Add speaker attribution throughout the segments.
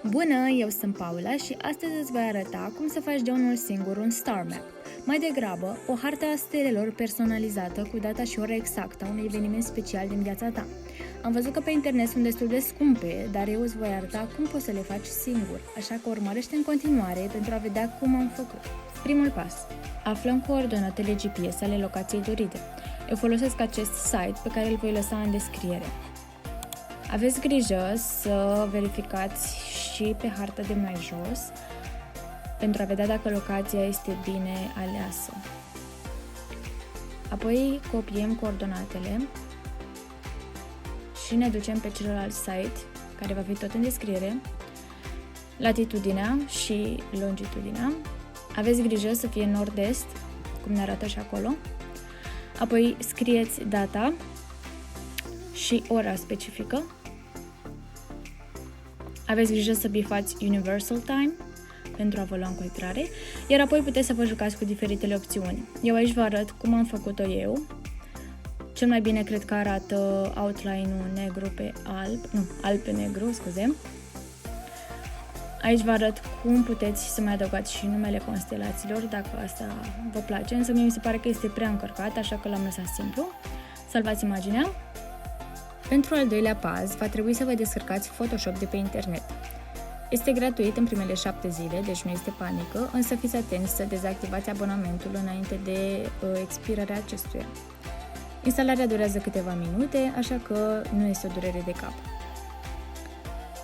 Speaker 1: Bună, eu sunt Paula și astăzi îți voi arăta cum să faci de unul singur un star map. Mai degrabă, o hartă a stelelor personalizată cu data și ora exactă a unui eveniment special din viața ta. Am văzut că pe internet sunt destul de scumpe, dar eu îți voi arăta cum poți să le faci singur, așa că urmărește în continuare pentru a vedea cum am făcut. Primul pas. Aflăm coordonatele GPS ale locației dorite. Eu folosesc acest site pe care îl voi lăsa în descriere. Aveți grijă să verificați și pe hartă de mai jos pentru a vedea dacă locația este bine aleasă. Apoi copiem coordonatele și ne ducem pe celălalt site, care va fi tot în descriere, latitudinea și longitudinea. Aveți grijă să fie nord-est, cum ne arată și acolo. Apoi scrieți data și ora specifică. Aveți grijă să bifați Universal Time pentru a vă lua în considerare, iar apoi puteți să vă jucați cu diferitele opțiuni. Eu aici vă arăt cum am făcut-o eu. Cel mai bine cred că arată outline-ul negru pe alb pe negru, scuze. Aici vă arăt cum puteți să mai adăugați și numele constelațiilor, dacă asta vă place, însă mie mi se pare că este prea încărcat, așa că l-am lăsat simplu. Salvați imaginea. Pentru al doilea pas, va trebui să vă descărcați Photoshop de pe internet. Este gratuit în primele 7 zile, deci nu este panică, însă fiți atenți să dezactivați abonamentul înainte de expirarea acestuia. Instalarea durează câteva minute, așa că nu este o durere de cap.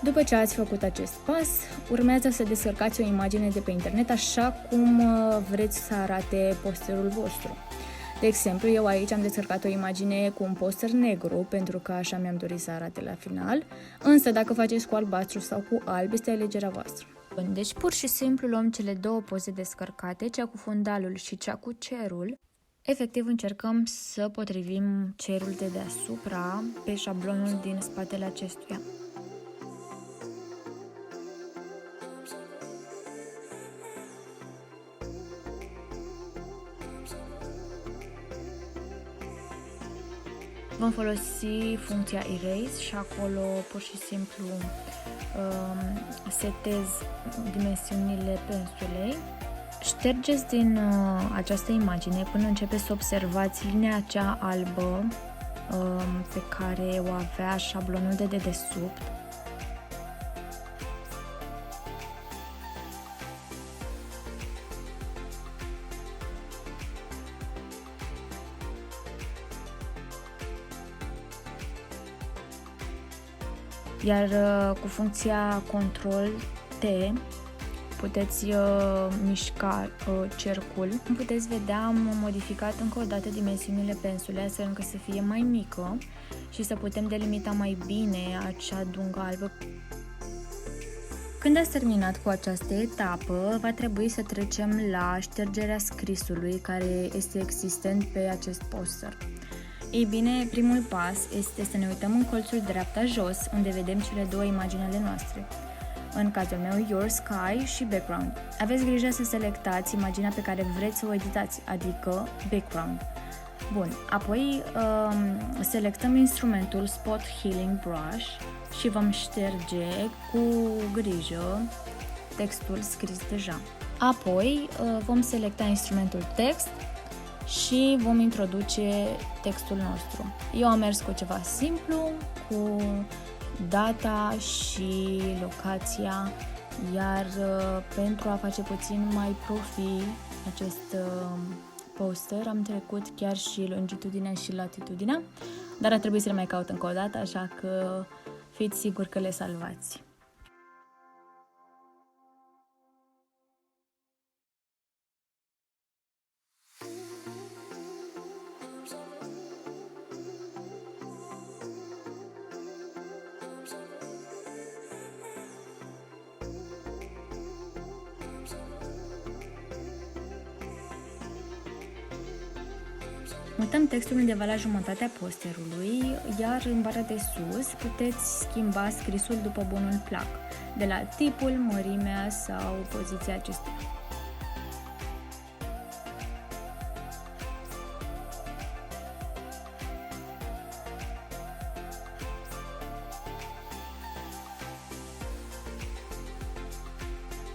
Speaker 1: După ce ați făcut acest pas, urmează să descărcați o imagine de pe internet așa cum vreți să arate posterul vostru. De exemplu, eu aici am descărcat o imagine cu un poster negru, pentru că așa mi-am dorit să arate la final, însă dacă faceți cu albastru sau cu alb, este alegerea voastră. Deci pur și simplu luăm cele două poze descărcate, cea cu fundalul și cea cu cerul. Efectiv încercăm să potrivim cerul de deasupra pe șablonul din spatele acestuia. Vom folosi funcția Erase și acolo pur și simplu setez dimensiunile pensulei. Ștergeți din această imagine până începeți să observați linia acea albă pe care o avea șablonul de dedesubt. Iar cu funcția Ctrl-T puteți mișca cercul. Cum puteți vedea, am modificat încă o dată dimensiunile pensulei astfel încât să fie mai mică și să putem delimita mai bine acea dungă albă. Când ați terminat cu această etapă, va trebui să trecem la ștergerea scrisului care este existent pe acest poster. Ei bine, primul pas este să ne uităm în colțul dreapta jos, unde vedem cele două imagini ale noastre. În cazul meu, Your Sky și Background. Aveți grijă să selectați imaginea pe care vreți să o editați, adică Background. Bun, apoi selectăm instrumentul Spot Healing Brush și vom șterge cu grijă textul scris deja. Apoi vom selecta instrumentul Text și vom introduce textul nostru. Eu am mers cu ceva simplu, cu data și locația, iar pentru a face puțin mai profi acest poster am trecut chiar și longitudinea și latitudinea, dar a trebuit să le mai caut încă o dată, așa că fiți siguri că le salvați. Mutăm textul undeva la jumătatea posterului, iar în bara de sus puteți schimba scrisul după bunul plac, de la tipul, mărimea sau poziția acestuia.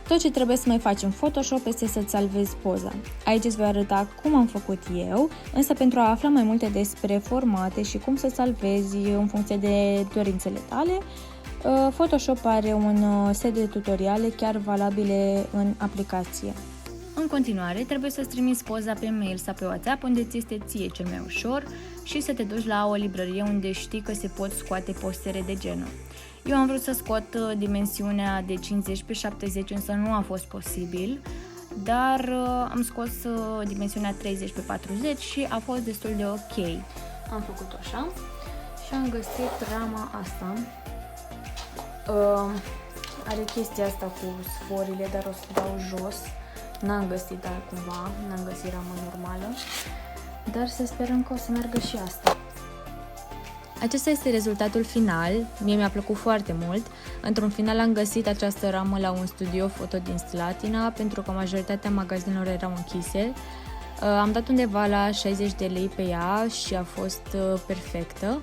Speaker 1: Tot ce trebuie să mai faci în Photoshop este să-ți salvezi poza. Aici îți voi arăta cum am făcut eu, însă pentru a afla mai multe despre formate și cum să salvezi în funcție de dorințele tale, Photoshop are un set de tutoriale chiar valabile în aplicație. În continuare, trebuie să-ți trimiți poza pe mail sau pe WhatsApp, unde ți este ție cel mai ușor, și să te duci la o librărie unde știi că se pot scoate postere de genul. Eu am vrut să scot dimensiunea de 50x70, însă nu a fost posibil, dar am scos dimensiunea 30x40 și a fost destul de ok. Am făcut așa și am găsit rama asta. Are chestia asta cu sforile, dar o să dau jos. N-am găsit altcumva, n-am găsit ramă normală, dar să sperăm că o să meargă și asta. Acesta este rezultatul final, mie mi-a plăcut foarte mult. Într-un final am găsit această ramă la un studio foto din Slatina, pentru că majoritatea magazinelor erau închise. Am dat undeva la 60 de lei pe ea și a fost perfectă.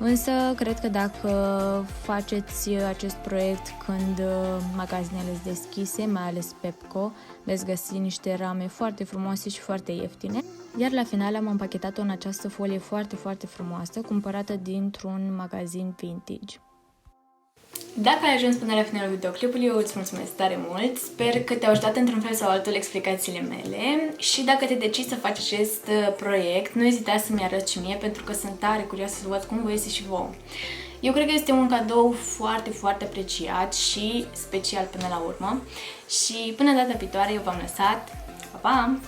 Speaker 1: Însă, cred că dacă faceți acest proiect când magazinele sunt deschise, mai ales Pepco, veți găsi niște rame foarte frumoase și foarte ieftine. Iar la final am împachetat-o în această folie foarte, foarte frumoasă, cumpărată dintr-un magazin vintage. Dacă ai ajuns până la finalul videoclipului, eu îți mulțumesc tare mult. Sper că te-au ajutat într-un fel sau altul explicațiile mele și dacă te decizi să faci acest proiect, nu ezita să-mi arăți și mie, pentru că sunt tare curioasă să văd cum vă iese și vouă. Eu cred că este un cadou foarte, foarte apreciat și special până la urmă. Și până data viitoare eu v-am lăsat. Pa, pa!